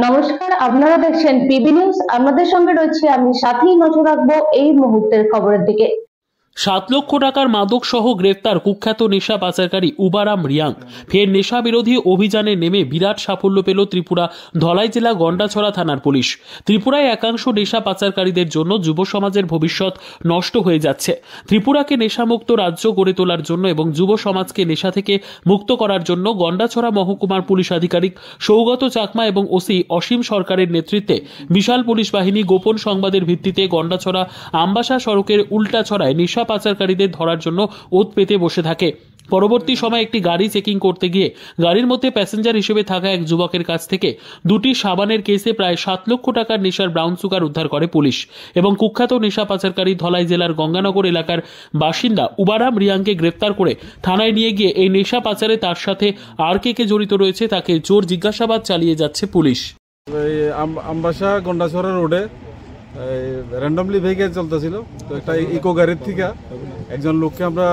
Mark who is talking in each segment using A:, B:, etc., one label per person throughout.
A: নমস্কার, আপনারা দেখছেন পিবি নিউজ। আপনাদের সঙ্গে রয়েছে আমি, সাথেই নজর রাখবো এই মুহূর্তের খবরের দিকে।
B: 7 লক্ষ টাকার মাদক সহ গ্রেফতার কুখ্যাত নেশা পাচারকারী উবারাম রিয়াং। ফের নেশা বিরোধী অভিযানে নেমে বিরাট সাফল্য পেল ত্রিপুরা ধলাই জেলা গন্ডাছড়া থানার পুলিশ। ত্রিপুরায় একাংশ নেশা পাচারকারীদের জন্য যুব সমাজের ভবিষ্যৎ নষ্ট হয়ে যাচ্ছে। ত্রিপুরাকে নেশামুক্ত রাজ্য গড়ে তোলার জন্য এবং যুব সমাজকে নেশা থেকে মুক্ত করার জন্য গন্ডাছড়া মহকুমার পুলিশ আধিকারিক সৌগত চাকমা এবং ওসি অসীম সরকারের নেতৃত্বে বিশাল পুলিশ বাহিনী গোপন সংবাদের ভিত্তিতে গন্ডাছড়া আমবাসা সড়কের উল্টাছড়ায় নেশা পাচারকারীদের ধরার জন্য ওত পেতে বসে থাকে। পরবর্তী সময় একটি গাড়ি চেকিং করতে গিয়ে গাড়ির মধ্যে প্যাসেঞ্জার হিসেবে থাকা এক যুবকের কাছ থেকে দুটি সাবানের কেসে প্রায় 7 লক্ষ টাকার নেশার ব্রাউন সুগার উদ্ধার করে পুলিশ এবং কুখ্যাত নেশা পাচারকারী ধলাই জেলার গঙ্গানগর এলাকার বাসিন্দা উবারাম রিয়াংকে গ্রেফতার করে থানায় নিয়ে গিয়ে এই নেশা পাচারে তার সাথে আর কে জড়িত রয়েছে তাকে জোর জিজ্ঞাসাবাদ চালিয়ে যাচ্ছে পুলিশ।
C: আমবাসা গন্ডাছড়া রোডে র্যান্ডমলি ভেহিকেল চলতেছিল, তো একটা ইকো গাড়ির থেকে একজন লোককে আমরা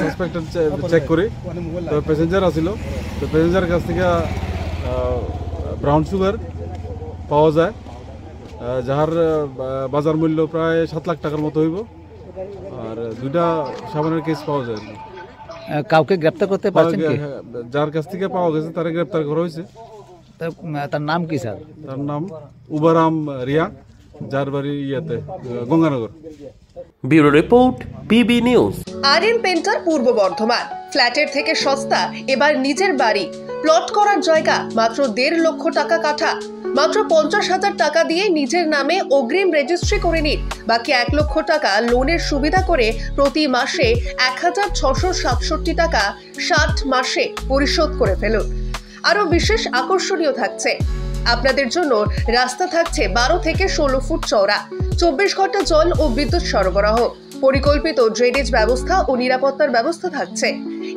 C: সাসপেক্টেড চেক করি, তো প্যাসেঞ্জার আসিল, তো প্যাসেঞ্জারের কাছ থেকে ব্রাউন সুগার পাওয়া যায়, যার বাজার মূল্য প্রায় 7 লাখ টাকার মতো হইব, আর দুইটা সাবানের কেস পাওয়া যায়।
D: কাউকে গ্রেপ্তার করতে পারছেন কি?
C: যার কাছ থেকে পাওয়া গেছে তারা গ্রেপ্তার করা হয়েছে।
D: তার নাম কি স্যার?
C: তার নাম উবারাম রিয়া, যার বাড়ি ইয়াতে Ganganagar.
E: Bureau report, PB news.
F: RM painter পূর্ব বর্ধমান। ফ্ল্যাটের থেকে সস্তা এবার নিজের বাড়ি। প্লট করার জায়গা মাত্র 1.5 লক্ষ টাকা কাঠা। মাত্র 50,000 টাকা দিয়ে নিজের নামে অগ্রিম রেজিস্ট্রি করে নিন। বাকি 1 লক্ষ টাকা লোনের সুবিধা করে প্রতি মাসে 1,667 টাকা 60 মাসে পরিশোধ করে ফেলুন। আরো বিশেষ আকর্ষণীয় থাকছে, আপনাদের জন্য রাস্তা থাকছে 12 থেকে 16 ফুট চওড়া, 24 ঘন্টা জল ও বিদ্যুৎ সরবরাহ, পরিকল্পিত ড্রেনেজ ব্যবস্থা ও নিরাপত্তার ব্যবস্থা থাকছে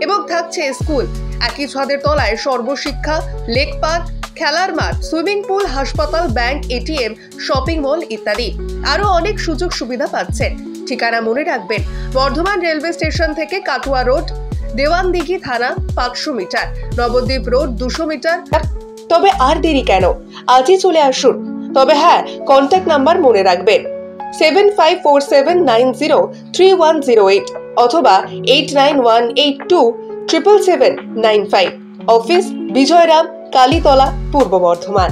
F: এবং থাকছে স্কুল। একই ছাদের তলায় সর্বশিক্ষা, লেক পার্ক, খেলার মাঠ, সুইমিং পুল, হাসপাতাল, ব্যাংক, এটিএম, শপিং মল ইত্যাদি আরো অনেক সুযোগ সুবিধা পাচ্ছেন। ঠিকানা মনে রাখবেন, বর্ধমান রেলওয়ে স্টেশন থেকে কাটুয়া রোড, দেওয়ানদিঘি থানা 500 মিটার, নবদ্বীপ রোড 200 মিটার। তবে আর দেরি কেন, আজই চলে আসুন। তবে হ্যাঁ, কন্ট্যাক্ট নাম্বার মনে রাখবেন 7547903108 অথবা 8918277795। অফিস বিজয়রাম, কালীতলা, পূর্ব বর্ধমান।